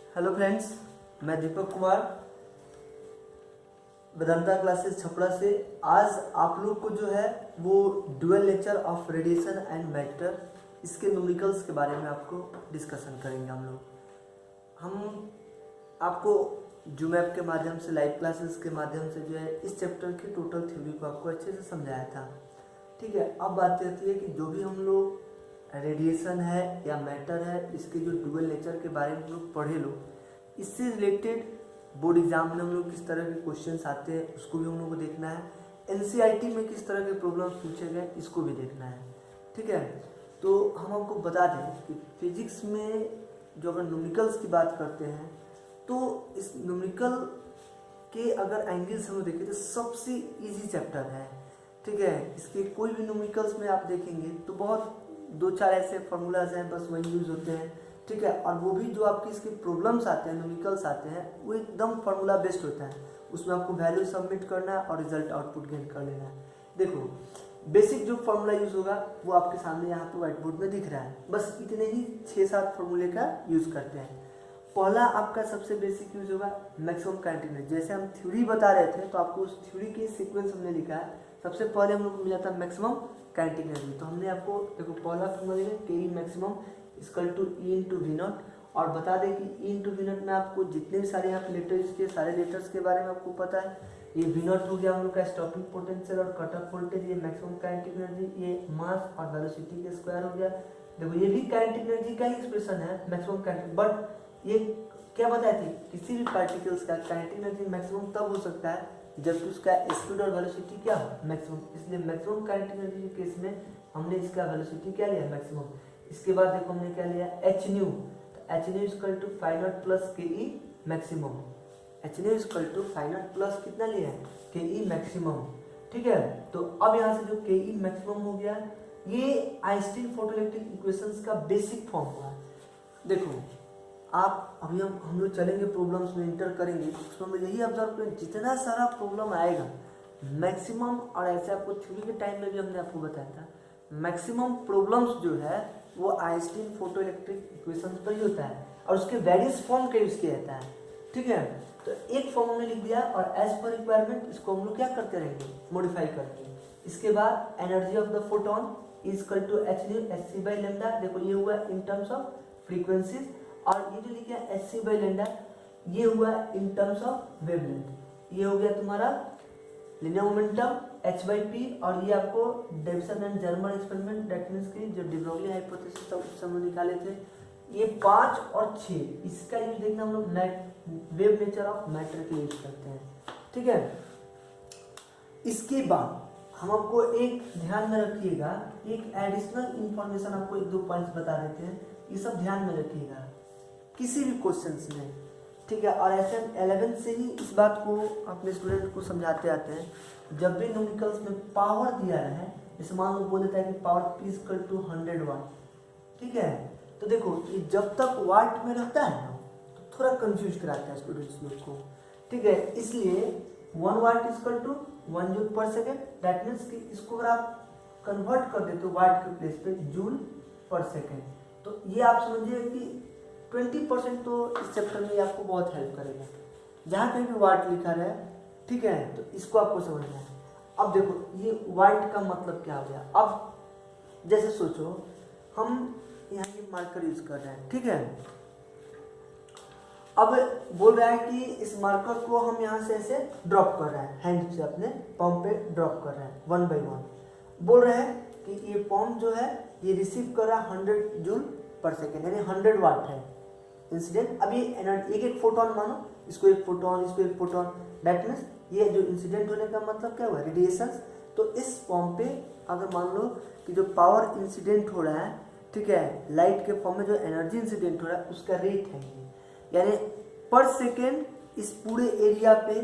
Hello friends, मैं Deepak Kumar Vedanta classes Chhapra से। आज आप लोग को जो है वो dual nature of radiation and matter, इसके न्यूमेरिकल्स के बारे में आपको डिस्कशन करेंगे। हम आपको जूम ऐप के माध्यम से, लाइव क्लासेस के माध्यम से जो है इस चैप्टर की टोटल थ्योरी को आपको अच्छे से समझाया था। ठीक है, अब बात करती है कि जो भी हम लोग रेडिएशन है या मैटर है, इसके जो ड्यूअल नेचर के बारे में हम लोग पढ़े लो, इससे रिलेटेड बोर्ड एग्जाम में हम लोग किस तरह के क्वेश्चंस आते हैं उसको भी हम लोग को देखना है। एनसीईआरटी में किस तरह के प्रॉब्लम्स पूछे गए इसको भी देखना है। ठीक है, तो हम आपको बता दें कि फिजिक्स में जो अगर न्यूमेरिकल्स की बात करते हैं तो इस न्यूमेरिकल के अगर एंगल्स हम देखें तो सबसे इजी चैप्टर है। ठीक है, इसके कोई भी न्यूमेरिकल्स में आप देखेंगे तो बहुत दो चार ऐसे फार्मूलाज हैं, बस वही यूज होते हैं। ठीक है, और वो भी जो आपकी इसके प्रॉब्लम्स आते हैं, न्यूमेरिकल्स आते हैं, वो एकदम फार्मूला बेस्ड होता है। उसमें आपको वैल्यू सबमिट करना है और रिजल्ट आउटपुट गेन कर लेना है। देखो, बेसिक जो फार्मूला यूज होगा वो आपके सामने यहाँ पे व्हाइट बोर्ड में दिख रहा है। बस इतने ही 6-7 फार्मूले का यूज करते हैं। पहला आपका सबसे बेसिक यूज होगा मैक्सिमम काइनेटिक एनर्जी। जैसे हम थ्योरी बता रहे थे तो आपको उस थ्योरी के सीक्वेंस हमने लिखा है। सबसे पहले हम लोग को मिला था मैक्सिमम काइनेटिक एनर्जी, तो हमने आपको देखो पहला फार्मूला लिखा K E maximum equal to E into we not, और बता दें कि ई इंटू वी नॉट में आपको जितने भी सारे यहाँ पे लेटर्स के सारे लेटर्स के बारे में आपको पता है। ये वी नॉट हो गया हम लोग का स्टॉपिंग पोटेंशियल और कट ऑफ वोल्टेज, ये मैक्सिमम काइनेटिक एनर्जी, ये मास और वेलोसिटी के स्क्वायर हो गया। देखो ये भी काइनेटिक एनर्जी का ही एक्सप्रेशन है, मैक्सिमम काइनेटिक, बट ये क्या बताए थे, किसी भी पार्टिकल्स का काइनेटिक एनर्जी मैक्सिमम तब हो सकता है जबकि उसका स्पीड और वेलोसिटी क्या हो, मैक्सिमम। इसलिए मैक्सिमम काइनेटिक एनर्जी के केस में हमने इसका वेलोसिटी क्या लिया, मैक्सिमम। इसके बाद देखो हमने क्या लिया, एच न्यू, तो H nu equal to phi naught plus K E maximum. H nu equal to phi naught plus कितना लिया है, के ई मैक्सिमम। ठीक है, तो अब यहाँ से जो के ई मैक्सिमम हो गया, ये आइंस्टीन फोटोइलेक्ट्रिक इक्वेशंस का बेसिक फॉर्म हुआ। देखो आप अभी हम लोग चलेंगे प्रॉब्लम्स में, इंटर करेंगे, उसमें यही ऑब्जर्व करें जितना सारा प्रॉब्लम आएगा मैक्सिमम, और ऐसे आपको थ्योरी के टाइम में भी हमने आपको बताया था, मैक्सिमम प्रॉब्लम्स जो है वो आइंस्टीन फोटोइलेक्ट्रिक इक्वेशंस पर ही होता है और उसके वेरियस फॉर्म का यूज किया जाता है। ठीक है, तो एक फॉर्म हमने लिख दिया और एज पर रिक्वायरमेंट इसको हम लोग क्या करते रहेंगे, मॉडिफाई करेंगे। इसके बाद energy of the photon is equal to H nu H C by lambda. देखो ये हुआ इन टर्म्स ऑफ फ्रीक्वेंसीज, और ये जो लिखा है एच सी बाई लेमडा ये हुआ इन टर्म्स ऑफ वेवलेंथ। ये हो गया तुम्हारा linear momentum h by p, और ये आपको Davisson and Germer experiment, that means की जो डी ब्रोगली हाइपोथेसिस था उस समय निकाले थे। ये 5 और 6 इसका यूज देखना हम लोग वेव नेचर ऑफ मैटर के यूज करते हैं। ठीक है, इसके बाद हम आपको एक ध्यान में रखिएगा, एक एडिशनल इंफॉर्मेशन आपको 1-2 पॉइंट्स बता देते हैं, ये सब ध्यान में रखिएगा किसी भी क्वेश्चंस में। ठीक है, और ऐसे 11 से ही इस बात को अपने स्टूडेंट को समझाते आते हैं। जब भी न्यूमेरिकल्स में पावर दिया रहे, जैसे मान लो बोल देता है कि पावर P इक्वल टू 100 वाट। ठीक है, तो देखो ये जब तक वाट में रहता है ना तो थोड़ा कंफ्यूज कराता है स्टूडेंट्स लोग को। ठीक है, इसलिए 1 watt equal to 1 joule per second, that means कि इसको अगर आप कन्वर्ट कर देते हो वाट के प्लेस पे जूल पर सेकेंड, तो ये आप समझिए कि 20% तो इस चैप्टर में आपको बहुत हेल्प करेगा। जहाँ कहीं भी वाट लिखा रहा है, ठीक है, तो इसको आपको समझना है। अब देखो ये वाट का मतलब क्या हो गया। अब जैसे सोचो हम यहाँ ये मार्कर यूज कर रहे हैं, ठीक है, अब बोल रहा है कि इस मार्कर को हम यहाँ से ऐसे ड्रॉप कर रहे हैं, हैंड से अपने पॉम पे ड्रॉप कर रहे हैं 1 by 1। बोल रहे हैं कि ये पॉम जो है ये रिसीव कर रहा है 100 जूल पर सेकेंड, यानी 100 वाट है इंसिडेंट। अब ये एनर्जी एक फोटोन मानो, इसको एक फोटोन, इसको एक फोटोन, दैट मीन्स ये जो इंसिडेंट होने का मतलब क्या हुआ, रेडिएशन। तो इस फॉर्म पे अगर मान लो कि जो पावर इंसिडेंट हो रहा है, ठीक है, लाइट के फॉर्म में जो एनर्जी इंसिडेंट हो रहा है उसका रेट है ये, यानी पर सेकेंड इस पूरे एरिया पे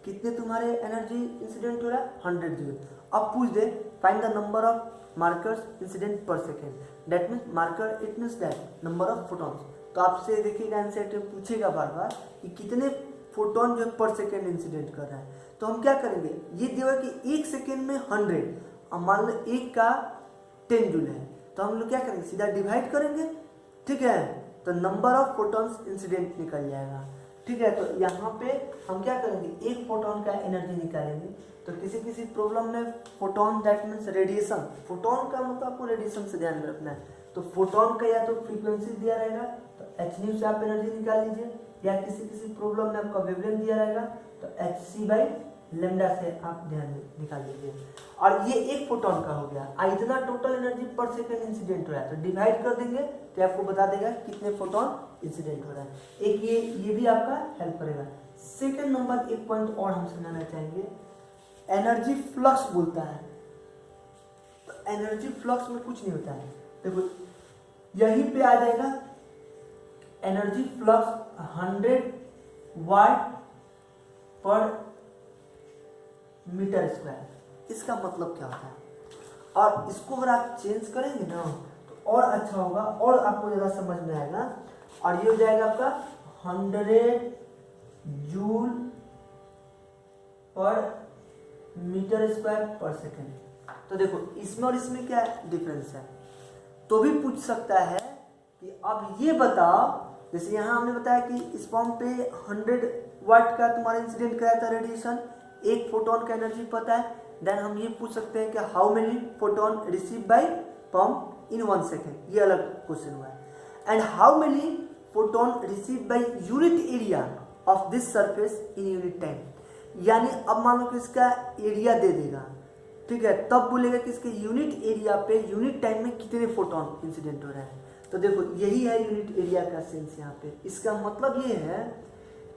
कितने तुम्हारे एनर्जी इंसिडेंट हो रहा है, 100 जूल। अब पूछ दे find the number of markers incident per second, that means marker it means that number of photons. तो आपसे देखिएगा एनसीईआरटी पूछेगा बार बार कि कितने फोटोन जो पर सेकेंड इंसिडेंट कर रहा है। तो हम क्या करेंगे, ये दिया कि 1 सेकेंड में 100, अब मान लो 1 का 10 जूल है, तो हम लोग क्या करेंगे, सीधा डिवाइड करेंगे। ठीक है, तो नंबर ऑफ फोटॉन्स इंसिडेंट निकल जाएगा। ठीक है, तो यहाँ पे हम क्या करेंगे, एक फोटोन का एनर्जी निकालेंगे। तो किसी किसी प्रॉब्लम में photon that means radiation, photon का मतलब आपको रेडिएशन से ध्यान में रखना है। तो फोटोन का या तो फ्रीक्वेंसी दिया रहेगा तो एच न्यू से आप एनर्जी निकाल लीजिए, या किसी किसी प्रॉब्लम में आपका वेवलेंथ दिया रहेगा तो एच सी बाई लेमडा से आप ध्यान में निकाल लीजिए। और ये एक फोटोन का हो गया, इतना टोटल एनर्जी पर सेकंड इंसिडेंट हो रहा है, तो डिवाइड कर देंगे तो आपको बता देगा कितने फोटोन इंसिडेंट हो रहा है। एक ये भी आपका हेल्प करेगा। सेकंड नंबर एक पॉइंट और हम समझाना चाहेंगे, एनर्जी फ्लक्स बोलता है। तो एनर्जी फ्लक्स में कुछ नहीं होता है, देखो यहीं पे आ जाएगा एनर्जी फ्लक्स 100 वाट पर मीटर स्क्वायर। इसका मतलब क्या होता है, और इसको अगर आप चेंज करेंगे ना तो और अच्छा होगा और आपको ज़्यादा समझ में आएगा। और ये हो जाएगा आपका 100 जूल पर मीटर स्क्वायर पर सेकेंड। तो देखो इसमें और इसमें क्या डिफरेंस है, तो भी पूछ सकता है कि अब ये बताओ, जैसे यहाँ हमने बताया कि स्पर्म पे 100 वाट का तुम्हारा इंसिडेंट कराया था रेडिएशन, एक फोटोन का एनर्जी पता है, देन हम ये पूछ सकते हैं कि how many photon receive by pump in 1 second, ये अलग क्वेश्चन हुआ है। And how many photon receive by unit area of this surface in unit time, यानी अब मान लो कि इसका एरिया दे देगा, ठीक है, तब बोलेगा कि इसके यूनिट एरिया पे यूनिट टाइम में कितने फोटोन इंसिडेंट हो रहे हैं। तो देखो यही है यूनिट एरिया का सेंस यहाँ पे। इसका मतलब ये है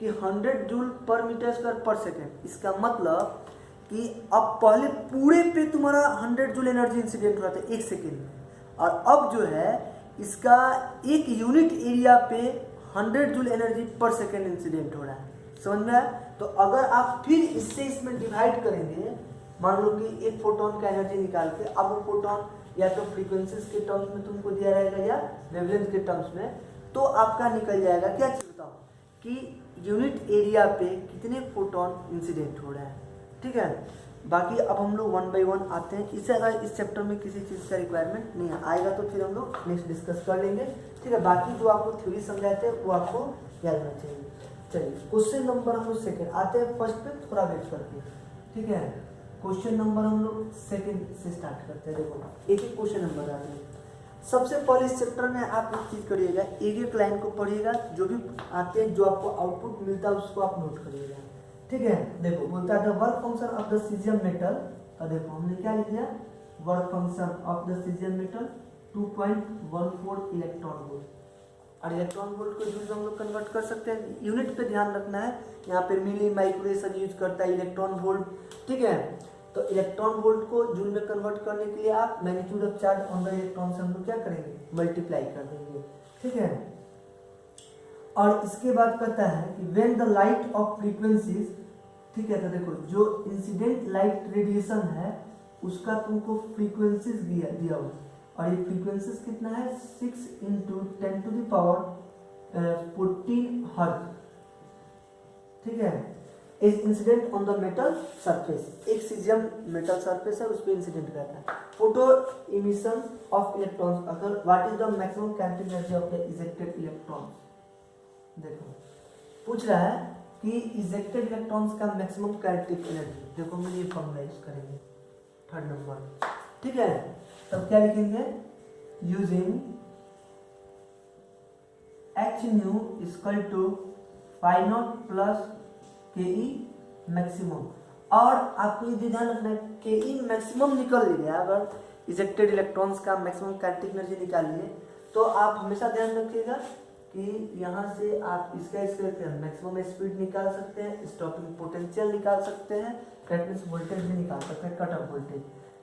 कि 100 जूल पर मीटर स्क्वायर पर सेकेंड, इसका मतलब कि अब पहले पूरे पे तुम्हारा 100 जूल एनर्जी इंसिडेंट हो रहा था 1 सेकेंड में, और अब जो है इसका एक यूनिट एरिया पे 100 जूल एनर्जी पर सेकेंड इंसिडेंट हो रहा है। समझ में आया? तो अगर आप फिर इससे इसमें डिवाइड करेंगे, मान लो कि एक फोटोन का एनर्जी निकाल के, अब वो फोटोन या तो फ्रीक्वेंसीज के टर्म्स में तुमको दिया रहेगा या वेवलेंथ के टर्म्स में, तो आपका निकल जाएगा क्या चीज बताओ कि यूनिट एरिया पे कितने फोटोन इंसिडेंट हो रहे हैं। ठीक है, बाकी अब हम लोग 1 बाय 1 आते हैं। इससे अगर इस चैप्टर में किसी चीज़ का रिक्वायरमेंट नहीं आएगा तो फिर हम लोग नेक्स्ट डिस्कस कर लेंगे। ठीक है, बाकी जो आपको थ्योरी समझाए थे वो आपको याद रहना चाहिए। चलिए क्वेश्चन नंबर हम लोग सेकेंड आते हैं, फर्स्ट पे थोड़ा वेट करके। ठीक है, क्वेश्चन नंबर हम लोग सेकेंड से स्टार्ट करते हैं। देखो एक एक क्वेश्चन नंबर आते हैं। सबसे पहले इस चैप्टर में आप एक चीज़ करिएगा, एक एक लाइन को पढ़िएगा, जो भी आते हैं जो आपको आउटपुट मिलता है उसको आप नोट करिएगा। ठीक है, देखो बोलता है the work function of the caesium metal, तो देखो हमने क्या लिख दिया, work function of the caesium metal 2.14 electron volt. और इलेक्ट्रॉन वोल्ट को जूल में हम लोग कन्वर्ट कर सकते हैं, यूनिट पे ध्यान रखना है, यहाँ पे मिली माइक्रो सब यूज करता है इलेक्ट्रॉन वोल्ट। ठीक है, तो इलेक्ट्रॉन वोल्ट को जूल में कन्वर्ट करने के लिए आप magnitude of charge on the electron से हम लोग क्या करेंगे, मल्टीप्लाई कर देंगे। ठीक है, और इसके बाद कहता है कि when the light of frequencies, ठीक है, तो देखो जो इंसिडेंट लाइट रेडिएशन है उसका तुमको फ्रीक्वेंसीज दिया हुआ, और ये फ्रीक्वेंसीज कितना है 6 × 10⁻14 हर्ट्ज। ठीक है, is incident on the metal surface, एक सीजियम मेटल सरफेस है उस पर इंसिडेंट करता है। फोटो इमिशन ऑफ इलेक्ट्रॉन्स, अगर what is the maximum kinetic energy of the ejected electrons. देखो पूछ रहा है कि इजेक्टेड इलेक्ट्रॉन्स का मैक्सिमम काइनेटिक एनर्जी, देखो हम ये फॉर्मूला यूज करेंगे थर्ड नंबर। ठीक है, तब क्या लिखेंगे, using H nu equal to phi not plus K E maximum. और आपको ये ध्यान रखना है के ई मैक्सिमम निकल गया, अगर इजेक्टेड इलेक्ट्रॉन्स का मैक्सिमम काइनेटिक एनर्जी निकालिए तो आप हमेशा ध्यान रखिएगा कि यहाँ से आप इसका मैक्सिमम स्पीड निकाल सकते हैं, स्टॉपिंग पोटेंशियल निकाल सकते हैं, दैट मीन्स वोल्टेज भी निकाल सकते हैं, कट ऑफ वोल्टेज।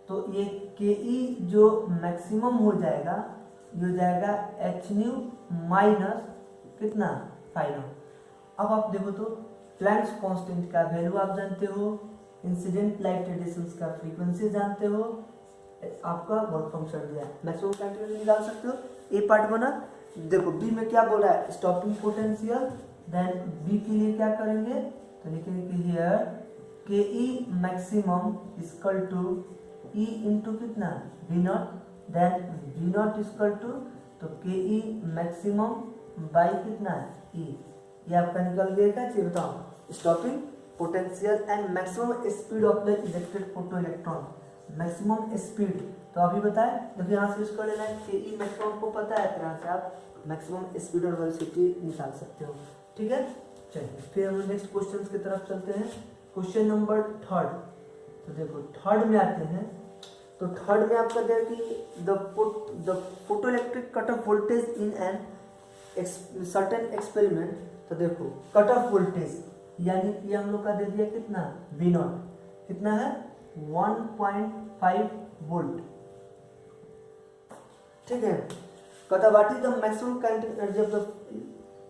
तो ये के ई जो मैक्सिमम हो जाएगा ये हो जाएगा एच न्यू माइनस कितना फाई नॉट। अब आप देखो तो प्लैंक्स कांस्टेंट का वैल्यू आप जानते हो, इंसिडेंट लाइट रेडिएशन का फ्रीक्वेंसी जानते हो, आपका वर्क फंक्शन दिया है, मैक्सिमम काइनेटिक निकाल सकते हो। ए पार्ट बना। देखो बी में क्या बोला है, स्टॉपिंग पोटेंशियल, देन बी के लिए क्या करेंगे तो लिखेंगे कि here K E maximum equal to E into कितना V naught, then V not equal to तो के ई मैक्सिमम बाई कितना है ई, ये आपका निकल गया। क्या चाहिए बताओ, stopping potential and maximum speed of the ejected photo electron, maximum speed. तो अभी बताए, देखिए यहाँ से यूज कर लेना है कि ई मैक्सिमम को पता है, तरह से आप मैक्सिमम स्पीड और वेलोसिटी निकाल सकते हो। ठीक है, चलिए फिर हम नेक्स्ट क्वेश्चन की तरफ चलते हैं। Question number third. तो देखो थर्ड में आते हैं, तो थर्ड में आपका दिया कि the photo electric cut off voltage in an certain experiment. तो देखो कट ऑफ वोल्टेज यानी कि हम लोग का दे दिया कितना, वी नॉट कितना है 1.5 वोल्ट। ठीक है, कहता what is the maximum kinetic energy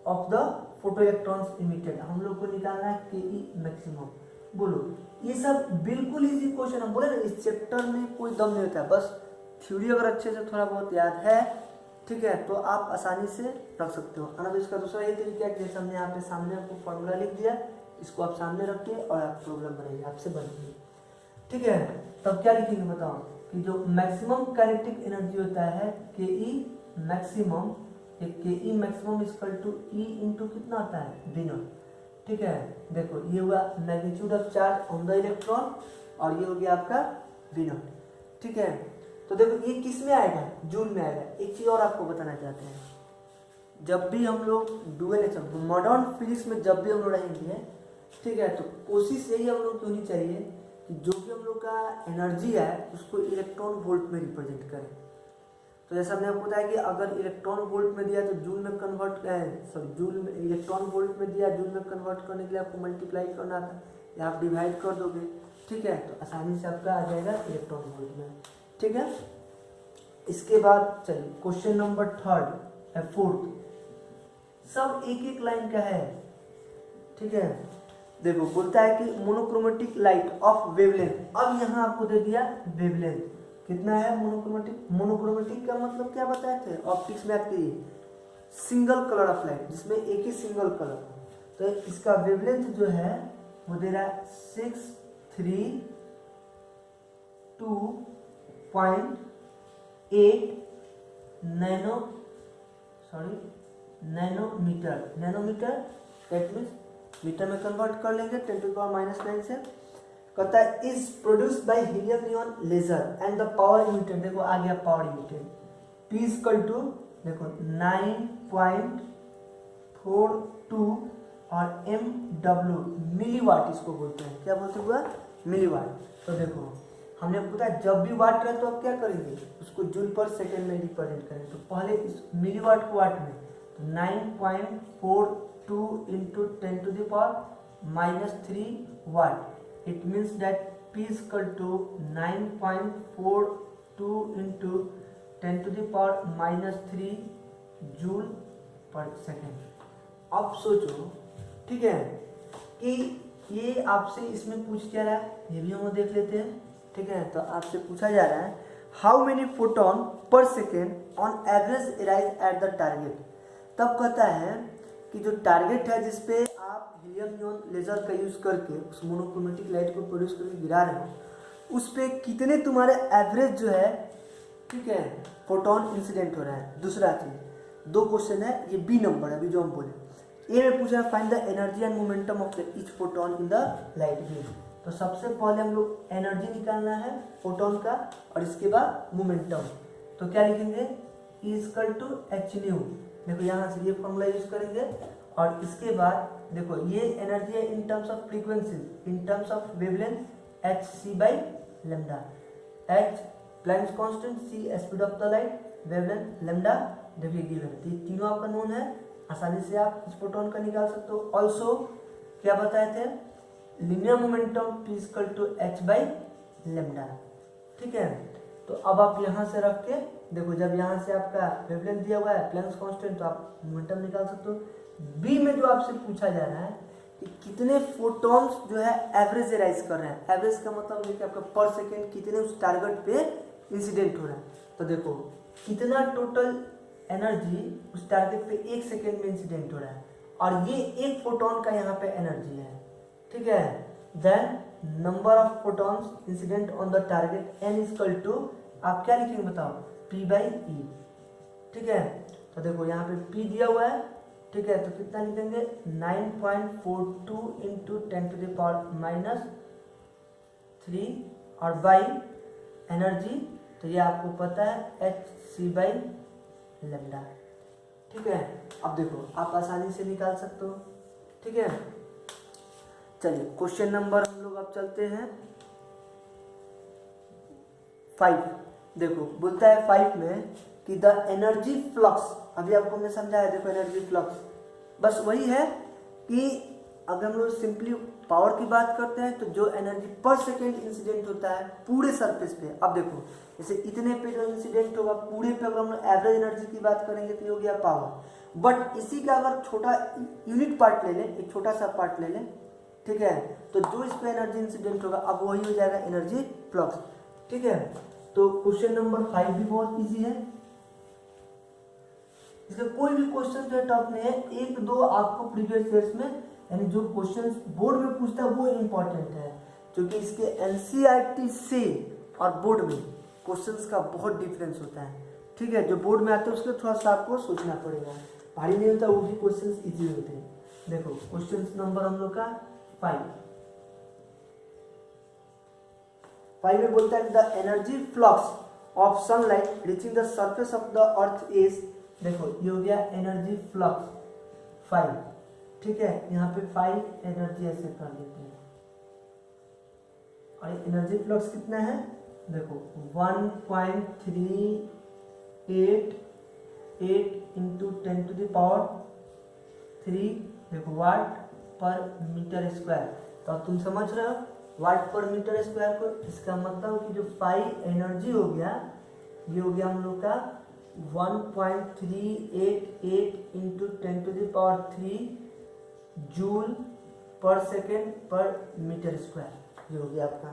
of the photo electrons emitted. हम लोग को निकालना है के ई मैक्सिमम। बोलो, ये सब बिल्कुल इजी क्वेश्चन। हम बोले ना इस चैप्टर में कोई दम नहीं होता है, बस थ्योरी अगर अच्छे से थोड़ा बहुत याद है, ठीक है, तो आप आसानी से रख सकते हो। अगर इसका दूसरा ये तरीका है, जैसे हमने यहाँ पे सामने आपको फॉर्मूला लिख दिया, इसको आप सामने रखिए और आप प्रॉब्लम बनाइए, आपसे बनिए। ठीक है, तब क्या लिखेंगे बताओ कि जो मैक्सिमम काइनेटिक एनर्जी होता है के E maximum, K E maximum equal to E into कितना होता है वी नॉट। ठीक है, देखो ये हुआ magnitude of charge on the electron और ये हो गया आपका वी नॉट। ठीक है, तो देखो ये किस में आएगा, जूल में आएगा। एक चीज और आपको बताना चाहते हैं, जब भी हम लोग डुअल मॉडर्न फिजिक्स में जब भी हम लोग रहेंगे, ठीक है, तो कोशिश यही हम लोग की होनी चाहिए कि जो भी हम लोग का एनर्जी है उसको इलेक्ट्रॉन वोल्ट में रिप्रेजेंट करें। तो जैसा हमने आपको बताया कि अगर इलेक्ट्रॉन वोल्ट में दिया तो जूल में कन्वर्ट, जूल में इलेक्ट्रॉन वोल्ट में दिया, जूल में कन्वर्ट करने के लिए आपको मल्टीप्लाई करना था, या आप डिवाइड कर दोगे। ठीक है, तो आसानी से आपका आ जाएगा इलेक्ट्रॉन वोल्ट में। ठीक है, इसके बाद चलिए क्वेश्चन नंबर थर्ड फोर्थ, सब एक एक लाइन का है। ठीक है, देखो बोलता है कि मोनोक्रोमेटिक लाइट ऑफ वेवलेंथ। अब यहाँ आपको दे दिया वेवलेंथ कितना है मोनोक्रोमेटिक। मोनोक्रोमेटिक का मतलब क्या बताए थे ऑप्टिक्स में आपके, सिंगल कलर ऑफ लाइट जिसमें एक ही सिंगल कलर। तो इसका वेवलेंथ जो है वो दे रहा है 632.8 nanometre. Nanometre that means metre में कन्वर्ट कर लेंगे 10⁻⁹ से। कहता है is produced by helium neon laser and the power emitted. देखो आ गया power emitted, P equal to देखो 9.42 और MW मिलीवाट इसको बोलते हैं। क्या बोलते हुआ मिलीवाट। तो देखो हमने पता है जब भी वाट रहे तो आप क्या करेंगे, उसको जूल पर सेकेंड में रिप्रेजेंट करेंगे। तो पहले इस मिलीवाट को वाट में, तो 9.42 into 10⁻³ watt. It means that P is equal to 9.42 into 10⁻³ joule per second. अब सोचो, ठीक है, कि ये आपसे इसमें पूछ क्या रहा है, ये भी हम देख लेते हैं। ठीक है, तो आपसे पूछा जा रहा है हाउ मेनी फोटोन पर second on average arise at the target. तब कहता है कि जो टारगेट है जिसपे आप हीलियम नियॉन लेजर का यूज करके उस मोनोक्रोमेटिक लाइट को प्रोड्यूस करके गिरा रहे हो, उस पे कितने तुम्हारे एवरेज जो है, ठीक है, फोटोन इंसिडेंट हो रहा है। दूसरा चीज, दो क्वेश्चन है, ये बी नंबर है अभी जो हम बोले। ए में पूछ रहा है find the energy and momentum of each photon in the light beam. तो सबसे पहले हम लोग एनर्जी निकालना है फोटोन का और इसके बाद मोमेंटम। तो क्या लिखेंगे, E equal to H nu. देखो यहाँ से ये फॉर्मूला यूज करेंगे और इसके बाद देखो ये एनर्जी है in terms of frequency, in terms of wavelength hc/λ। h Planck's constant, c speed of the light, wavelength lambda. देखिए गिवन है, ये तीनों आपका नोन है, आसानी से आप इस फोटोन का निकाल सकते हो। ऑल्सो क्या बताए थे, linear momentum P equal to h/λ। ठीक है, तो अब आप यहाँ से रख के देखो, जब यहाँ से आपका वेवलेंथ दिया हुआ है प्लैंक्स कांस्टेंट, तो आप मोमेंटम निकाल सकते हो। बी में जो आपसे पूछा जा रहा है कि कितने फोटॉन्स जो है एवरेज राइज कर रहे हैं। एवरेज का मतलब है कि आपका पर सेकेंड कितने उस टारगेट पे इंसिडेंट हो रहा है। तो देखो कितना टोटल एनर्जी उस टारगेट पे एक सेकेंड में इंसिडेंट हो रहा है और ये एक फोटोन का यहाँ पे एनर्जी है। ठीक है, then number of photons incident on the target n equal to, आप क्या लिखेंगे बताओ, P/E। ठीक है, तो देखो यहाँ पे P दिया हुआ है, ठीक है, तो कितना लिखेंगे 9.42 इंटू 10⁻³ और बाई एनर्जी, तो ये आपको पता है hc/λ, ठीक है। अब देखो आप आसानी से निकाल सकते हो, ठीक है। चलिए क्वेश्चन नंबर हम लोग अब चलते हैं 5। देखो बोलता है 5 में कि द एनर्जी फ्लक्स, अभी आपको हमने समझाया, देखो एनर्जी फ्लक्स बस वही है कि अगर हम लोग सिंपली पावर की बात करते हैं तो जो एनर्जी पर सेकेंड इंसिडेंट होता है पूरे सरफेस पे, अब देखो जैसे इतने पे जो इंसिडेंट होगा पूरे पे, अगर हम लोग एवरेज एनर्जी की बात करेंगे तो ये हो गया पावर। बट इसी का अगर छोटा यूनिट पार्ट ले लें, एक छोटा सा पार्ट ले लें, ठीक है, तो जो इस पे एनर्जी इंसिडेंट होगा अब वही हो जाएगा एनर्जी फ्लक्स, ठीक है। तो क्वेश्चन नंबर 5 भी बहुत इजी है, इसका कोई भी क्वेश्चन जो टफ नहीं है, एक दो आपको प्रीवियस ईयर्स में यानी जो क्वेश्चंस बोर्ड में पूछता है वो इम्पोर्टेंट है, क्योंकि इसके एनसीईआरटी से और बोर्ड में क्वेश्चंस का बहुत डिफरेंस होता है, ठीक है। जो बोर्ड में आते हैं उसके थोड़ा सा आपको सोचना पड़ेगा, भारी नहीं होता, वो भी क्वेश्चंस इजी होते हैं। देखो क्वेश्चन नंबर हम लोग का 5 में बोलता है the energy flux of sunlight reaching the surface of the earth is, देखो ये हो गया एनर्जी फ्लक्स 5, ठीक है। यहाँ पे 5 एनर्जी ऐसे कर देते हैं, और एनर्जी फ्लक्स कितना है, देखो 1.388 इंटू 10⁻³ देखो वाट पर मीटर स्क्वायर। तो अब तुम समझ रहे हो वाट पर मीटर स्क्वायर को, इसका मतलब कि जो 5 एनर्जी हो गया ये हो गया हम लोग का 1.388 into 10⁻³ joule per second per metre square, ये हो गया आपका।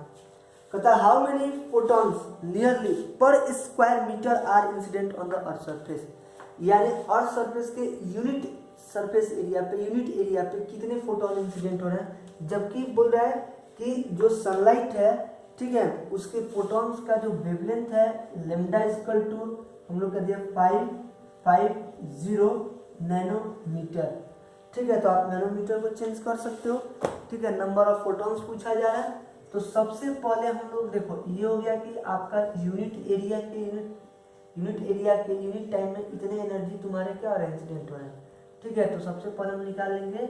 कहता है how many photons nearly per square metre are incident on the earth surface, यानी अर्थ सरफेस के यूनिट सरफेस एरिया पे, यूनिट एरिया पे कितने फोटोन इंसिडेंट हो रहे हैं, जबकि बोल रहा है कि जो सनलाइट है, ठीक है, उसके फोटॉन्स का जो वेवलेंथ है लैम्डा इक्वल टू हम लोग का दिया 550 नैनोमीटर, ठीक है। तो आप नैनोमीटर को चेंज कर सकते हो, ठीक है। नंबर ऑफ फोटॉन्स पूछा जा रहा है, तो सबसे पहले हम लोग देखो ये हो गया कि आपका यूनिट एरिया के यूनिट टाइम में इतने एनर्जी तुम्हारे क्या हो रहे हैं, इंसिडेंट हो रहे हैं, ठीक है। तो सबसे पहले हम निकाल लेंगे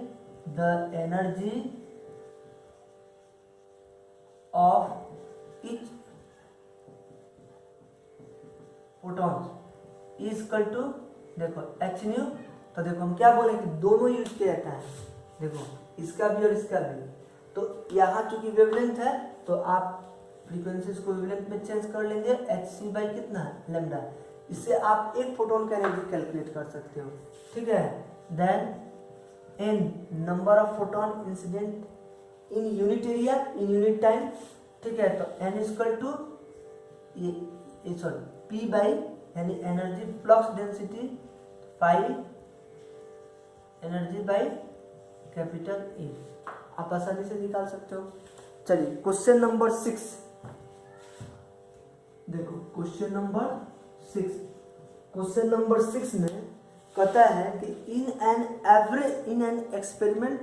the energy of each photons is equal to, देखो h न्यू, तो देखो हम क्या बोलेंगे दोनों यूज किया जाता है, देखो इसका भी और इसका भी। तो यहाँ चूंकि वेवलेंथ है तो आप फ्रीक्वेंसीज को वेवलेंथ में चेंज कर लेंगे, hc बाई कितना है लैम्डा, इससे आप एक फोटोन का एनर्जी कैलकुलेट कर सकते हो, ठीक है। Then n number of photon incident in unit area in unit time, ठीक है। तो n इक्वल टू ये सॉरी p बाई यानी energy flux density 5 energy by capital E, आप आसानी से निकाल सकते हो। चलिए क्वेश्चन नंबर 6 देखो, क्वेश्चन नंबर 6 में कहता है कि in an experiment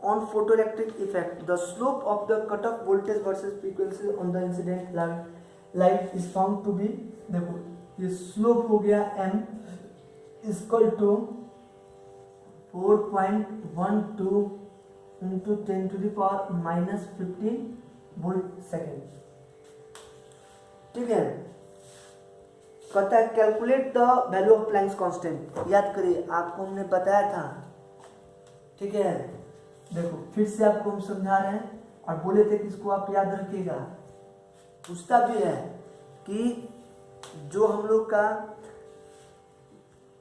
on photoelectric effect the slope of the cut off voltage versus frequency on the incident light is found to be, देखो ये स्लोप हो गया m equal to 4.12 into 10⁻⁻15 volt second, ठीक है। कहता है calculate the value of Planck's constant, याद करिए आपको हमने बताया था, ठीक है। देखो फिर से आपको हम समझा रहे हैं और बोले थे कि इसको आप याद रखिएगा, पूछता भी है कि जो हम लोग का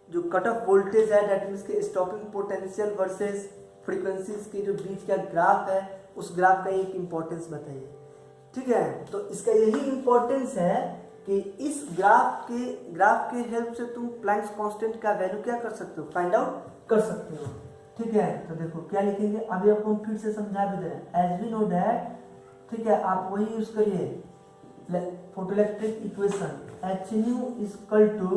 जो कट ऑफ वोल्टेज है दैट मीन्स के स्टॉपिंग पोटेंशियल वर्सेस फ्रीक्वेंसीज के जो बीच का ग्राफ है, उस ग्राफ का एक इम्पोर्टेंस बताइए, ठीक है। तो इसका यही इम्पोर्टेंस है कि इस ग्राफ के हेल्प से तुम प्लैंक्स कांस्टेंट का वैल्यू क्या कर सकते हो, फाइंड आउट कर सकते हो, ठीक है। तो देखो क्या लिखेंगे, अभी आपको फिर से समझा भी दे रहे हैं, एज वी नो दैट, ठीक है, आप वही यूज करिए photoelectric equation h nu equal to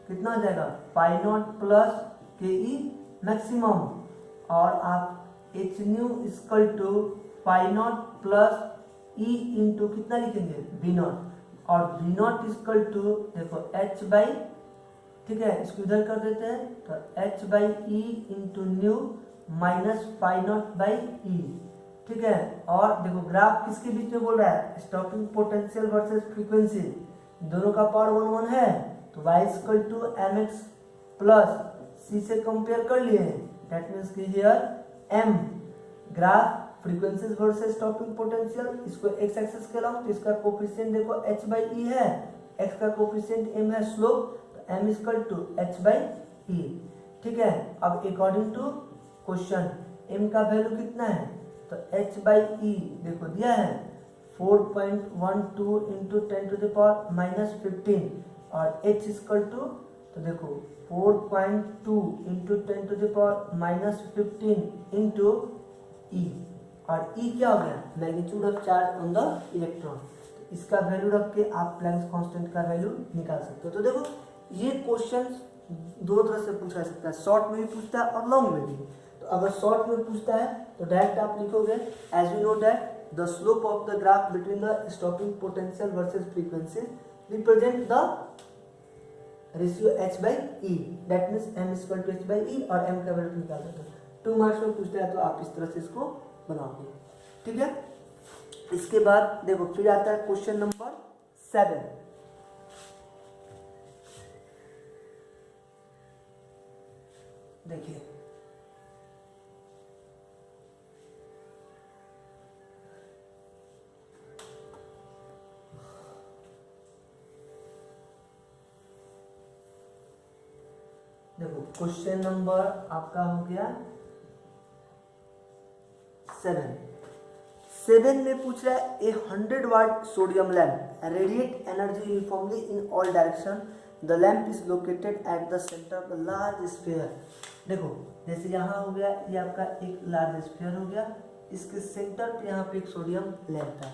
कितना हो जाएगा पाई naught plus K E maximum, और आप H nu equal to pi naught plus E into कितना लिखेंगे वी नॉट, और वी नॉट इक्वल टू देखो एच बाई, ठीक है इसको इधर कर देते हैं तो H by E into nu minus pi naught by E, ठीक है। और देखो ग्राफ किसके बीच में बोल रहा है, स्टॉपिंग पोटेंशियल वर्सेस फ्रीक्वेंसी, दोनों का पावर 1 1 है, तो y equal to M X plus C से कंपेयर कर लिए, दैट मीन्स कि here m graph frequencies versus stopping potential, इसको x एक्सिस के लॉन्ग, तो इसका कोफिशिएंट देखो h बाई ई है, x का कोफिशिएंट m है स्लोप, तो m equal to h by E, ठीक है। अब अकॉर्डिंग टू क्वेश्चन m का वैल्यू कितना है, तो h बाई ई देखो दिया है 4.12 into 10 to the power minus 15, और h इक्वल टू तो देखो 4.2 into 10 to the power minus 15 into E, और ई क्या हो गया magnitude of charge on the electron, तो इसका वैल्यू रख के आप प्लैंक्स कांस्टेंट का वैल्यू निकाल सकते हो। तो देखो ये क्वेश्चन दोनों तरह से पूछा जा सकता है, शॉर्ट में भी पूछता है और लॉन्ग में भी। तो अगर शॉर्ट में पूछता है तो डायरेक्ट आप लिखोगे as you know that the slope of the graph between the stopping potential versus frequency represent the ratio h by E, that means m equal to h by E, और m का value निकाल सकते हो। 2 marks में पूछता है तो आप इस तरह से इसको बनाओगे, ठीक है। इसके बाद देखो फिर आता है क्वेश्चन नंबर 7, देखिए देखो क्वेश्चन नंबर आपका हो गया 7 में पूछ रहा है a 100 watt sodium lamp radiate energy uniformly in all direction, the lamp is located at the centre of the large sphere. देखो जैसे यहाँ हो गया ये आपका एक लार्ज स्फीयर हो गया, इसके सेंटर पे यहाँ पे एक सोडियम लैम्प है,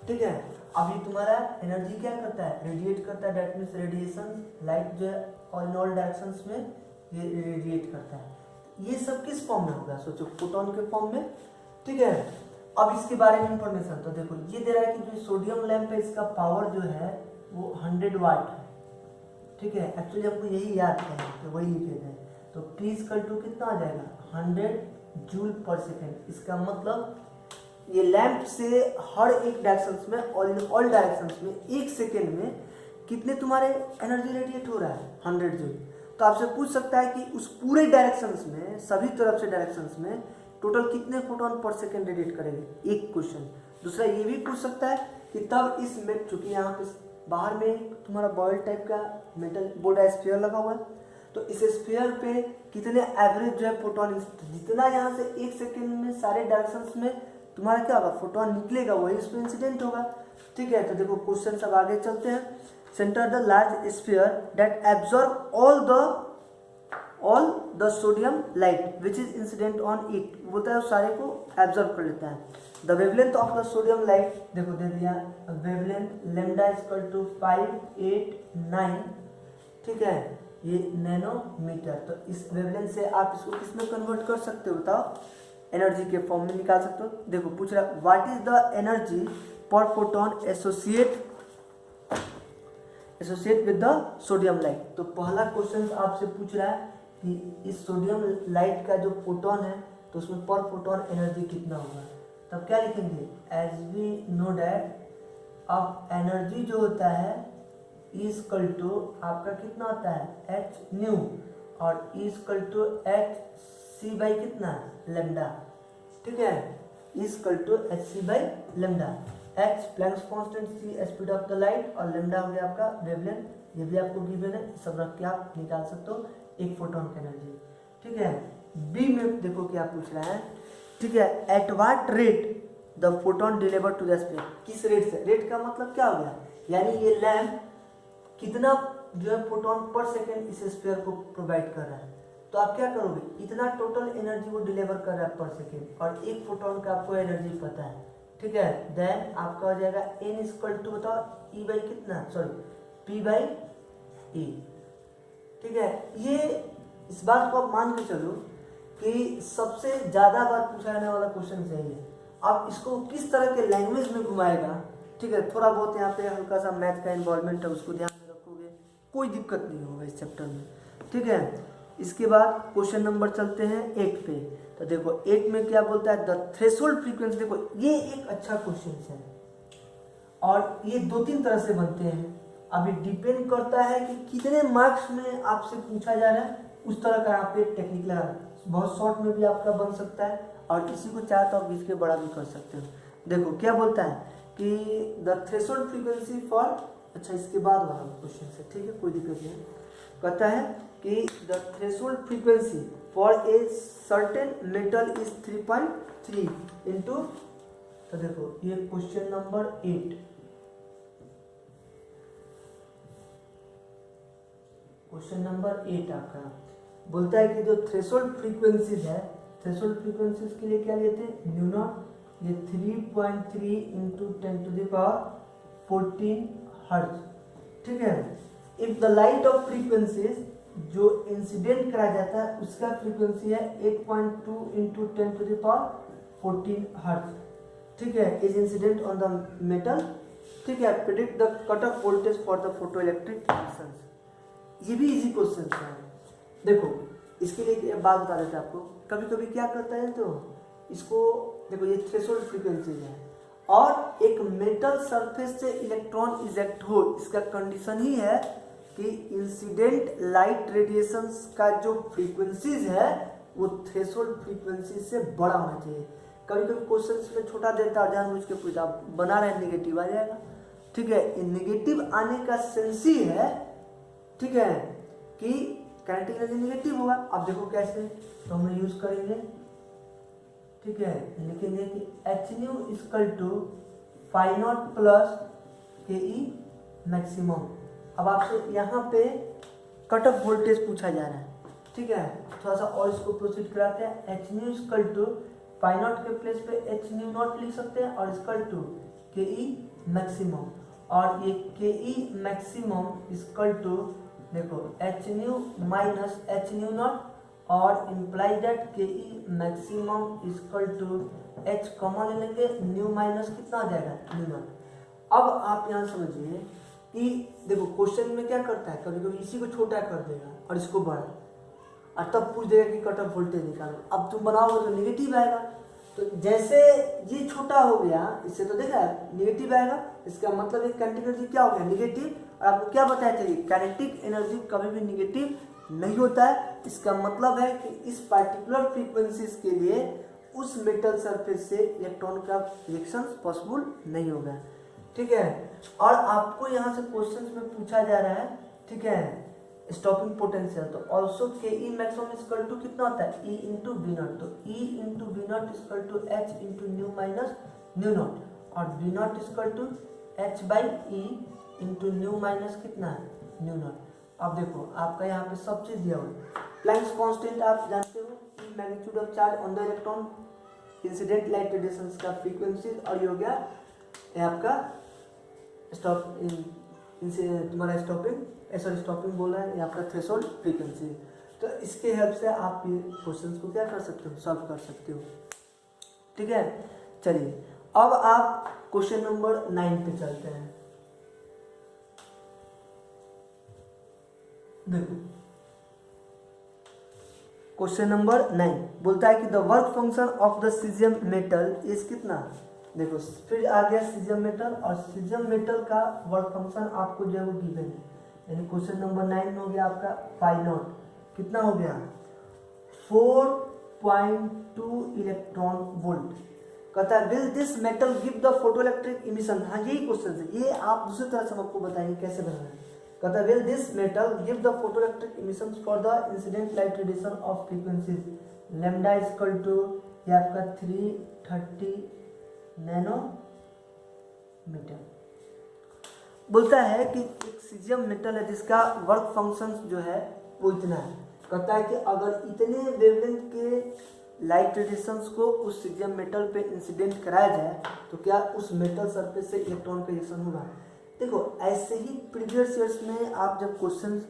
ठीक है। अभी तुम्हारा एनर्जी क्या करता है रेडिएट करता है, दैट मीन्स रेडिएशन लाइट जो है ऑल डायरेक्शंस में ये रेडिएट करता है। ये सब किस फॉर्म में होगा सोचो, फोटोन के फॉर्म में, ठीक है। अब इसके बारे में इंफॉर्मेशन तो देखो ये दे रहा है कि जो सोडियम लैंप है इसका पावर जो है वो 100 वाट है, ठीक है। एक्चुअली हमको यही याद है तो वही लिखे थे, तो P इक्वल टू कितना आ जाएगा 100 जूल पर सेकेंड। इसका मतलब ये लैंप से हर एक डायरेक्शंस में ऑल डायरेक्शंस में 1 सेकेंड में कितने तुम्हारे एनर्जी रेडिएट हो रहा है 100 जूल। तो आपसे पूछ सकता है कि उस पूरे डायरेक्शंस में सभी तरफ से डायरेक्शंस में टोटल कितने फोटोन पर सेकेंड रेडिएट करेंगे, एक क्वेश्चन। दूसरा ये भी पूछ सकता है कि तब इस में चूंकि यहाँ पे बाहर में तुम्हारा बॉयल टाइप का मेटल बोल्ड स्फीयर लगा हुआ है, तो इस स्फीयर पे कितने एवरेज जो है फोटोन, जितना यहाँ से 1 सेकेंड में सारे डायरेक्शंस में तुम्हारा क्या होगा फोटोन निकलेगा वही इस पर इंसिडेंट होगा, ठीक है। तो देखो क्वेश्चन सब आगे चलते हैं। Centre the large sphere that absorb all the sodium light which is incident on it, बोलता है सारे को एब्जॉर्ब कर लेता है। The wavelength of the sodium light देखो दे दिया वेवलेंथ लैम्डा इक्वल टू 589, ठीक है, ये नैनोमीटर। तो इस वेवलेंथ से आप इसको किस में कन्वर्ट कर सकते हो बताओ, एनर्जी के फॉर्म में निकाल सकते हो। देखो पूछ रहा है व्हाट इज द एनर्जी पर photon associate with the sodium light. तो पहला क्वेश्चन आपसे पूछ रहा है कि इस सोडियम लाइट का जो फोटोन है तो उसमें पर फोटोन एनर्जी कितना होगा, तब क्या लिखेंगे एज वी नो डैट अब एनर्जी जो होता है इक्वल टू आपका कितना होता है एच न्यू, और equal to H C by कितना लेमडा, ठीक है, equal to H C by lambda. H Planck's constant, C speed of the light, और लेमडा हो गया आपका वेवलेंथ, ये भी आपको गिवन है, सब रख के आप निकाल सकते हो एक फोटोन की एनर्जी, ठीक है। बी में देखो क्या पूछ रहा है, ठीक है, at what rate the photon deliver to the sphere, किस रेट से, रेट का मतलब क्या हो गया, यानी ये लैम्प कितना जो है फोटोन पर सेकेंड इस स्फीयर को प्रोवाइड कर रहा है। तो आप क्या करोगे, इतना टोटल एनर्जी वो डिलीवर कर रहा है पर सेकेंड, और एक फोटोन का आपको एनर्जी पता है, ठीक है। देन आपका हो जाएगा n इक्वल टू बताओ ई बाई कितना, सॉरी p बाई ई, ठीक है, ये इस बात को आप मान के चलो कि सबसे ज़्यादा बार पूछा जाने वाला क्वेश्चन यही है। आप इसको किस तरह के लैंग्वेज में घुमाएगा, ठीक है, थोड़ा बहुत यहाँ पे हल्का सा मैथ का इन्वॉल्वमेंट है, उसको ध्यान में रखोगे, कोई दिक्कत नहीं होगा इस चैप्टर में, ठीक है। इसके बाद क्वेश्चन नंबर चलते हैं 8 पे। तो देखो 8 में क्या बोलता है, द थ्रेशोल्ड फ्रीक्वेंसी। देखो ये एक अच्छा क्वेश्चन है और ये 2-3 तरह से बनते हैं। अभी डिपेंड करता है कि कितने मार्क्स में आपसे पूछा जा रहा है, उस तरह का यहाँ पे टेक्निक लगाना। बहुत शॉर्ट में भी आपका बन सकता है और इसी को चाहे तो आप बीच के बड़ा भी कर सकते हो। देखो क्या बोलता है कि द थ्रेशोल्ड फ्रीक्वेंसी फॉर, अच्छा इसके बाद वाला क्वेश्चन से, ठीक है, कोई दिक्कत नहीं। कहता है कि the threshold frequency for a certain metal is 3.3 into, तो देखो ये क्वेश्चन नंबर 8, क्वेश्चन नंबर 8 आपका बोलता है कि जो थ्रेशोल्ड फ्रीक्वेंसीज है, थ्रेशोल्ड फ्रीक्वेंसीज के लिए क्या लेते हैं, न्यू नॉट, ये 3.3 इंटू 10⁻14 हर्ट्ज, ठीक है। If the light of frequencies जो इंसिडेंट कराया जाता है उसका फ्रीक्वेंसी है 8.2 इंटू 10⁻14 हर्ट्ज, ठीक है, is incident on the metal, ठीक है। Predict the cut off voltage for the photo electric emissions. ये भी इजी क्वेश्चन है। देखो इसके लिए एक बात बता देते हैं आपको, कभी कभी क्या करता है तो इसको, देखो ये थ्रेशोल्ड फ्रीक्वेंसी है और एक मेटल सरफेस से इलेक्ट्रॉन इजेक्ट हो, इसका कंडीशन ही है कि इंसिडेंट लाइट रेडिएशंस का जो फ्रीक्वेंसीज है वो थ्रेशोल्ड फ्रीक्वेंसी से बड़ा होना चाहिए। कभी कभी क्वेश्चन में छोटा देता है, जानबूझ के पूछा, बना रहे नेगेटिव आ जाएगा, ठीक है। नेगेटिव आने का सेंस ही है, ठीक है, कि काइनेटिक एनर्जी नेगेटिव होगा। अब देखो कैसे, तो हम यूज करेंगे, ठीक है, लिखेंगे कि H nu equal to phi not plus K E maximum. अब आपसे यहाँ पे कट ऑफ वोल्टेज पूछा जा रहा है, ठीक है, थोड़ा सा और इसको प्रोसीड कराते हैं। H nu equal to phi naught के प्लेस पे H न्यू नॉट लिख सकते हैं और इक्वल टू के ई मैक्सिमम, और ये K E maximum equal to, देखो H nu minus H nu not और imply that K E maximum equal to H common ले लेंगे, न्यू माइनस कितना आ जाएगा, न्यू नॉट। अब आप यहाँ समझिए कि देखो क्वेश्चन में क्या करता है, कभी कभी इसी को छोटा कर देगा और इसको बड़ा, और तब पूछ देगा कि कट ऑफ वोल्टेज निकालो। अब तुम बनाओगे तो नेगेटिव आएगा, तो जैसे ये छोटा हो गया, इससे तो देखा नेगेटिव आएगा, इसका मतलब एक काइनेटिक एनर्जी क्या हो गया, नेगेटिव। और आपको क्या बताया चाहिए, काइनेटिक एनर्जी कभी भी नेगेटिव नहीं होता है। इसका मतलब है कि इस पार्टिकुलर फ्रीक्वेंसीज के लिए उस मेटल सरफेस से इलेक्ट्रॉन का रिएक्शन पॉसिबल नहीं होगा, ठीक है। और आपको यहाँ से क्वेश्चंस में पूछा जा रहा है, ठीक है, स्टॉपिंग पोटेंशियल, तो ऑल्सो के ई मैक्सिमम इक्वल टू कितना होता है, ई इंटू वी नॉट, तो E into we not equal to H into nu minus nu not, और V not equal to H by E into nu minus कितना है, new not. अब देखो आपका यहाँ पे सब चीज दिया हुआ है। प्लैंक्स कांस्टेंट आप जानते हो, E magnitude of charge on the electron, incident light radiations का फ्रीक्वेंसी, और ये हो गया ये आपका स्टॉप इनसे तुम्हारा स्टॉपिंग बोल रहा है, ये आपका थ्रेशोल्ड फ्रीक्वेंसी। तो इसके हेल्प से आप ये क्वेश्चंस को क्या कर सकते हो, सॉल्व कर सकते हो, ठीक है। चलिए अब आप क्वेश्चन नंबर 9 पे चलते हैं। देखो क्वेश्चन नंबर 9 बोलता है कि the work function of the caesium metal is कितना। देखो फिर आ गया सीजियम मेटल, और सीजियम मेटल का वर्क फंक्शन आपको जो है वो गिवन है, यानी क्वेश्चन नंबर 9 में हो गया आपका फाई नॉट, कितना हो गया 4.2 इलेक्ट्रॉन वोल्ट। कहता है will this metal give the photo electric emission. हाँ यही क्वेश्चन है, ये आप दूसरी तरह से हम आपको बताएंगे कैसे बनाना है। कहता है will this metal give the photo electric emission for the incident light radiation of frequencies lambda equal to, ये आपका 330 नैनोमीटर। बोलता है कि एक सीजियम मेटल है जिसका वर्क फंक्शन जो है वो इतना है। कहता है कि अगर इतने वेवलेंथ के लाइट रेडिएशंस को उस सीजियम मेटल पे इंसिडेंट कराया जाए तो क्या उस मेटल सरफेस से इलेक्ट्रॉन का रिएक्शन होगा। देखो ऐसे ही प्रीवियस ईयर्स में आप जब क्वेश्चन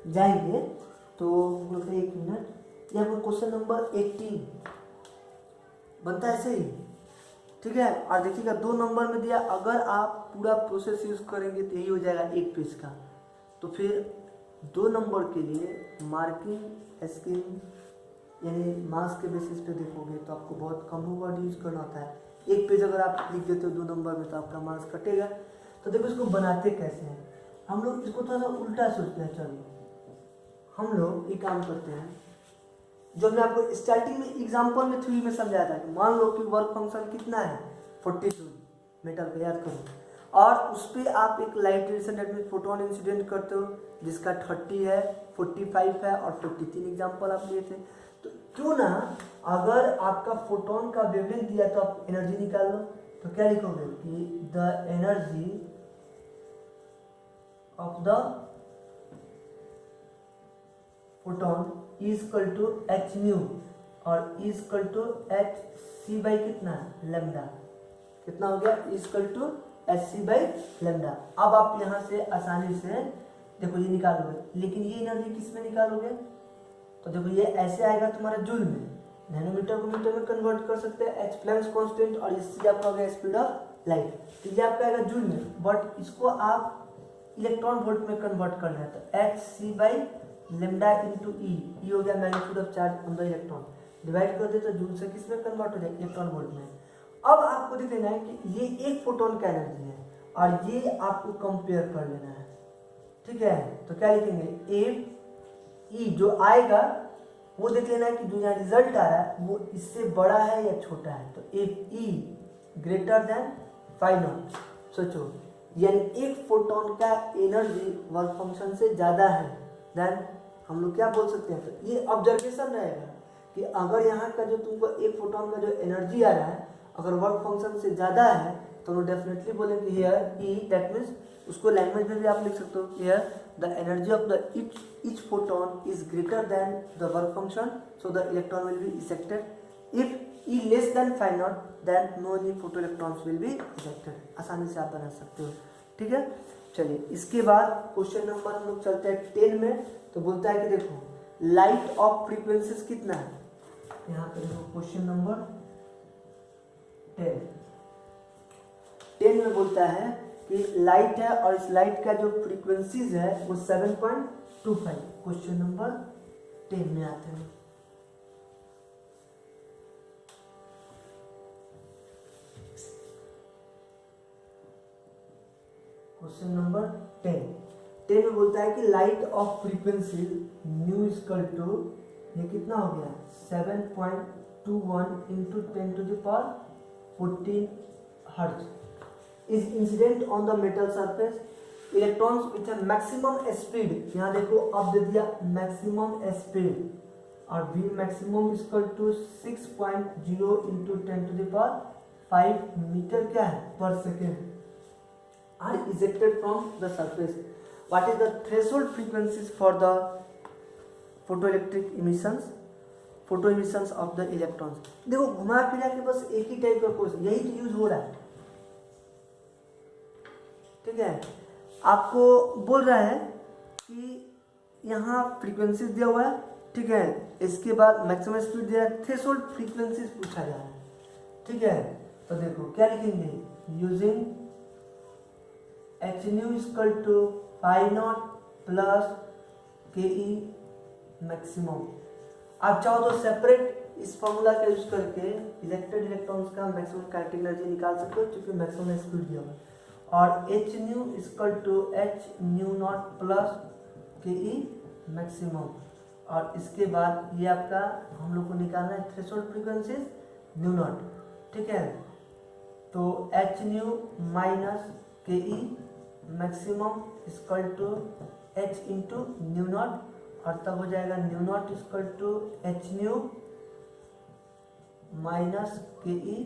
जाएंगे तो बोलते हैं 1 मिनट, यहाँ पर क्वेश्चन नंबर 18 बनता है ऐसे ही, ठीक है। और देखिएगा 2 नंबर में दिया, अगर आप पूरा प्रोसेस यूज करेंगे तो यही हो जाएगा 1 पेज का। तो फिर 2 नंबर के लिए मार्किंग स्कीम यानी मार्क्स के बेसिस पे देखोगे तो आपको बहुत कम वर्ड यूज करना होता है। 1 पेज अगर आप लिख देते हो 2 नंबर में तो आपका मार्क्स कटेगा। तो देखो इसको बनाते कैसे हैं, हम लोग इसको थोड़ा सा उल्टा सोचते हैं। चलो हम लोग एक काम करते हैं, जो मैं आपको स्टार्टिंग में एग्जांपल में थ्योरी में समझाया था कि मान लो कि वर्क फंक्शन कितना है 40 जूल मेटल पे, याद करो। और उस पर आप एक लाइट रेडिएशन डेट में फोटोन इंसिडेंट करते हो जिसका 30 है, 45 है और 43 एग्जाम्पल आप लिए थे। तो क्यों ना अगर आपका फोटोन का वेवलेंथ दिया तो आप एनर्जी निकाल लो। तो क्या लिखोगे कि the energy of the photon is equal to H nu और is equal to H C by कितना लेमडा, कितना हो गया is equal to H C by lambda. अब आप यहाँ से आसानी से देखो ये निकालोगे, लेकिन ये एनर्जी किस में निकालोगे, तो देखो ये ऐसे आएगा तुम्हारा जूल में, नैनोमीटर को मीटर में कन्वर्ट कर सकते हैं, एच प्लैंक्स कांस्टेंट और इससे आपका हो गया स्पीड ऑफ लाइट, तो ये आपका आएगा जूल में। बट इसको आप इलेक्ट्रॉन वोल्ट में कन्वर्ट करना है तो H C by lambda into E हो गया magnitude of charge on the electron, divide कर दे तो जूल से किस में कन्वर्ट हो जाए इलेक्ट्रॉन वोल्ट में। अब आपको देख लेना है कि ये एक फोटोन का एनर्जी है और ये आपको कंपेयर कर लेना है, ठीक है। तो क्या लिखेंगे एफ ई जो आएगा वो देख लेना है कि जो यहाँ रिजल्ट आ रहा है वो इससे बड़ा है या छोटा है। तो F E greater than 5 not, सोचो यानी एक फोटोन का एनर्जी वर्क फंक्शन से ज्यादा है, देन हम लोग क्या बोल सकते हैं, तो ये ऑब्जर्वेशन रहेगा कि अगर यहाँ का जो तुमको एक फोटोन का जो एनर्जी आ रहा है अगर वर्क फंक्शन से ज़्यादा है तो हम डेफिनेटली बोलेंगे हियर ई, दैट मीन्स उसको लैंग्वेज में भी आप लिख सकते हो here the energy of the each photon is greater than the work function so the electron will be ejected. If E less than 5 naught then no any photo electrons will be ejected. आसानी से आप बना सकते हो, ठीक है। चलिए इसके बाद क्वेश्चन नंबर हम लोग चलते हैं 10 में। तो बोलता है कि देखो लाइट ऑफ फ्रीक्वेंसीज कितना है, यहाँ पे देखो क्वेश्चन नंबर 10 में बोलता है कि लाइट है और इस लाइट का जो फ्रीक्वेंसीज है वो 7.25। क्वेश्चन नंबर 10 में आते हैं। क्वेश्चन नंबर 10 में बोलता है कि light of frequency nu equal to ये कितना हो गया 7.21 into 10 to the power 14 hertz is incident on the metal surface. Electrons with a maximum speed, यहाँ देखो अब दे दिया मैक्सिमम स्पीड और v maximum equal to 6.0 into 10 to the power 5 metre क्या है per second are ejected from the surface. What is the threshold frequencies for the photoelectric emissions? Photo emissions of the electrons. देखो घुमा फिरा के बस एक ही type का question यही तो यूज हो रहा है, ठीक है। आपको बोल रहा है कि यहाँ फ्रीक्वेंसीज दिया हुआ है, ठीक है, इसके बाद मैक्सिमम स्पीड दिया है, थ्रेशोल्ड फ्रीक्वेंसीज पूछा जा रहा है, ठीक है। तो देखो क्या लिखेंगे using H nu equal to 5 not plus K E maximum. आप चाहो तो सेपरेट इस फॉर्मूला का यूज करके इलेक्टेड इलेक्ट्रॉन्स का मैक्सिमम काइनेटिक एनर्जी निकाल सकते हो क्योंकि मैक्सिमम स्पीड दिया हुआ है। और h nu equal to H nu not plus K E maximum और इसके बाद ये आपका हम लोग को निकालना है थ्रेशोल्ड फ्रीक्वेंसीज न्यू नॉट, ठीक है। तो H nu minus K E maximum equal to H into nu not और तब हो जाएगा nu not equal to H nu minus K E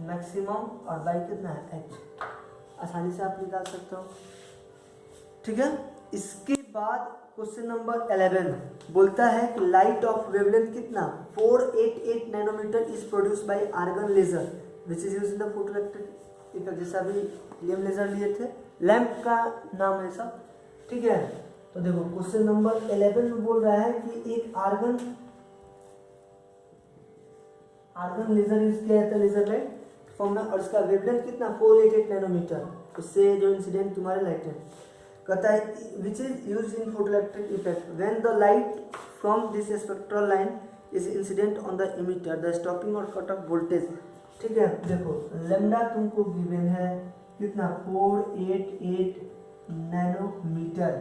maximum और बाई कितना है एच। आसानी से आप निकाल सकते हो, ठीक है। इसके बाद क्वेश्चन नंबर 11 बोलता है कि लाइट ऑफ वेवलेंथ कितना 488 nanometre is produce by argon laser which is used in the photoelectric effect. जैसा अभी लियम लेजर लिए थे, लैंप का नाम है सब, ठीक है। तो देखो क्वेश्चन नंबर 11 में बोल रहा है कि एक आर्गन लेजर यूज किया जाता है, लेजर लाइट फॉर्म में, और इसका वेवलेंथ कितना 488 नैनोमीटर, इससे जो इंसिडेंट तुम्हारे लाइट है। कहता है which is use in photoelectric effect when the light from this spectral line is incident on the emitter the stopping और कट ऑफ वोल्टेज। ठीक है, देखो लेमडा तुमको गिवन है कितना 488 नैनोमीटर।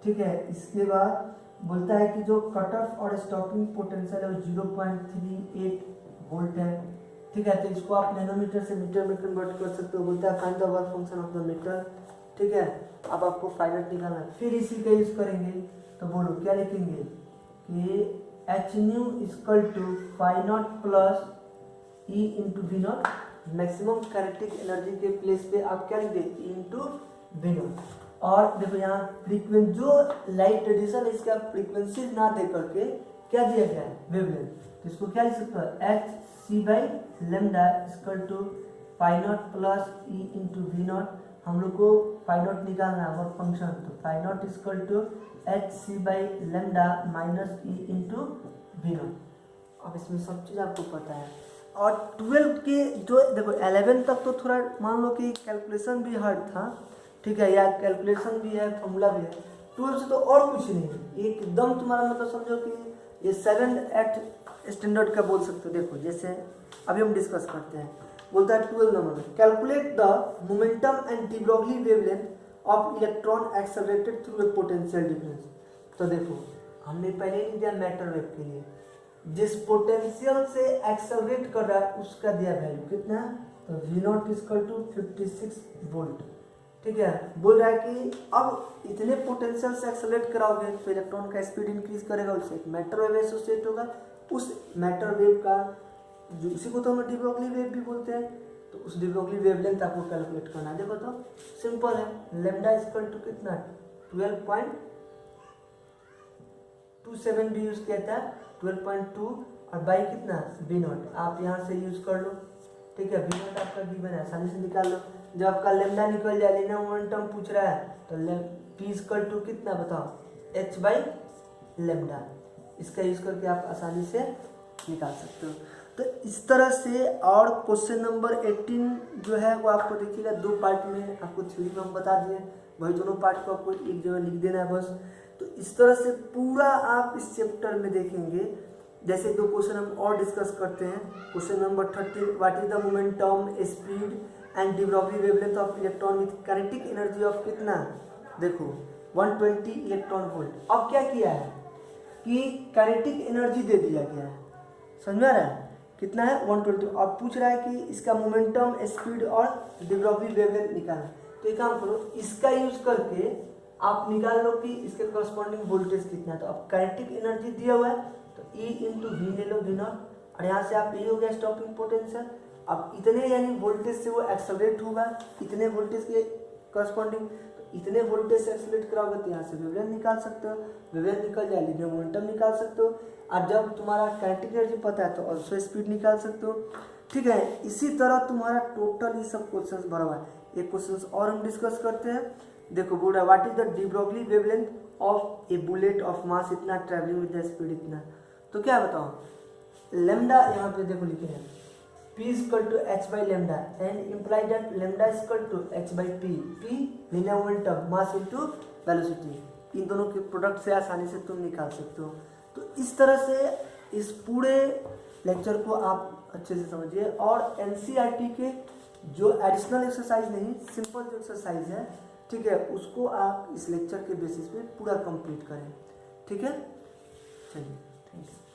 ठीक है, इसके बाद बोलता है कि जो कट ऑफ और स्टॉपिंग पोटेंशियल है वो 0.38 वोल्ट है। ठीक है, तो इसको आप नैनोमीटर से मीटर में कन्वर्ट कर सकते हो। बोलता है find the work function of the metre. ठीक है, अब आपको फाइनल निकालना है, फिर इसी का यूज करेंगे। तो बोलो क्या लिखेंगे कि h nu equal to phi not plus E into we not. Maximum kinetic energy के प्लेस पे आप क्या लिख दे ई इंटू वी नॉट। और देखो यहाँ फ्रीक्वेंसी जो लाइट रेडिएशन है इसका फ्रीक्वेंसी ना दे करके क्या दिया गया है वेवलेंथ, तो इसको क्या लिख सकते हो h C by lambda equal to phi not plus E into we not. हम लोग को फाई नॉट निकालना है वर्क फंक्शन, तो phi not equal to H C by lambda minus e into we not. अब इसमें सब चीज़ आपको पता है। और 12 के जो देखो 11 तक तो थोड़ा मान लो कि कैलकुलेशन भी हार्ड था। ठीक है, या कैलकुलेशन भी है, फॉर्मूला भी है। 12 से तो और कुछ नहीं है, एकदम तुम्हारा मतलब समझो कि ये 7-8 स्टैंडर्ड का बोल सकते हो। देखो जैसे अभी हम डिस्कस करते हैं, बोलता है 12 नंबर में calculate the momentum and de Broglie wavelength of electron accelerated through a potential difference. तो देखो हमने पहले नहीं दिया मैटर वेव के लिए, जिस पोटेंशियल से एक्सेलरेट कर रहा है उसका दिया वैल्यू कितना, तो v not equal to 56 volt. ठीक है, बोल रहा है कि अब इतने पोटेंशियल से एक्सेलरेट कराओगे तो इलेक्ट्रॉन का स्पीड इंक्रीज करेगा, उससे एक मैटर वेव एसोसिएट होगा। उस मैटर वेव का जो उसी को तो हम डी ब्रॉगली वेव भी बोलते हैं, तो उस डी ब्रॉगली वेवलेंथ आपको कैलकुलेट करना है। देखो तो सिंपल है, लेमडा इक्वल टू कितना 12.27 भी यूज किया था 12.2 और बाई कितना बी नॉट आप यहाँ से यूज कर लो। ठीक है, बी नॉट आपका गिवन है, आसानी से निकाल लो। जब आपका लेमडा निकल जाए, लीनियर मोमेंटम पूछ रहा है तो पी इक्वल टू कितना बताओ एच बाई लेमडा, इसका यूज करके आप आसानी से निकाल सकते हो। तो इस तरह से। और क्वेश्चन नंबर 18 जो है वो आपको देखिएगा 2 पार्ट में, आपको थ्योरी में हम बता दिए, वही दोनों पार्ट को आपको एक जगह लिख देना है बस। तो इस तरह से पूरा आप इस चैप्टर में देखेंगे। जैसे 2 क्वेश्चन हम और डिस्कस करते हैं। Question number 30 what is the momentum speed and de Broglie wavelength of electron with kinetic energy of कितना, देखो 120 इलेक्ट्रॉन वोल्ट। अब क्या किया है कि काइनेटिक एनर्जी दे दिया गया है, समझ में आ रहा है कितना है 120। और पूछ रहा है कि इसका मोमेंटम स्पीड और डी ब्रॉगली वेवलेंथ निकालना। तो एक काम करो, इसका यूज करके आप निकाल लो कि इसके करस्पॉन्डिंग वोल्टेज कितना है। तो अब काइनेटिक एनर्जी दिया हुआ है तो ई इंटू वी ले लो वी नॉट, और यहाँ से आप ये हो गया स्टॉपिंग पोटेंशियल। अब इतने यानी वोल्टेज से वो एक्सेलरेट होगा, इतने वोल्टेज के करस्पॉन्डिंग, तो इतने वोल्टेज से एक्सेलरेट कराओगे तो यहाँ से वेवलेंथ निकाल सकते हो, वेवलेंथ निकल जाए लीनियर मोमेंटम निकाल सकते हो। और जब तुम्हारा काइनेटिक एनर्जी पता है तो ऑल्सो स्पीड निकाल सकते हो। ठीक है, इसी तरह तुम्हारा टोटल ये सब क्वेश्चंस भरा हुआ है। एक क्वेश्चंस और हम डिस्कस करते हैं। देखो बोल रहा है what is the de Broglie wavelength of A bullet of mass इतना ट्रैवलिंग विद द स्पीड इतना। तो क्या बताओ लेमडा यहाँ पे देखो लिखे हैं P equal to H by lambda and imply that lambda equal to H by P, P linear momentum mass into velocity. इन दोनों के प्रोडक्ट से आसानी से तुम निकाल सकते हो। तो इस तरह से इस पूरे लेक्चर को आप अच्छे से समझिए। और एनसीईआरटी के जो एडिशनल एक्सरसाइज नहीं, सिंपल जो एक्सरसाइज है, ठीक है, उसको आप इस लेक्चर के बेसिस पे पूरा कंप्लीट करें। ठीक है, चलिए थैंक यू।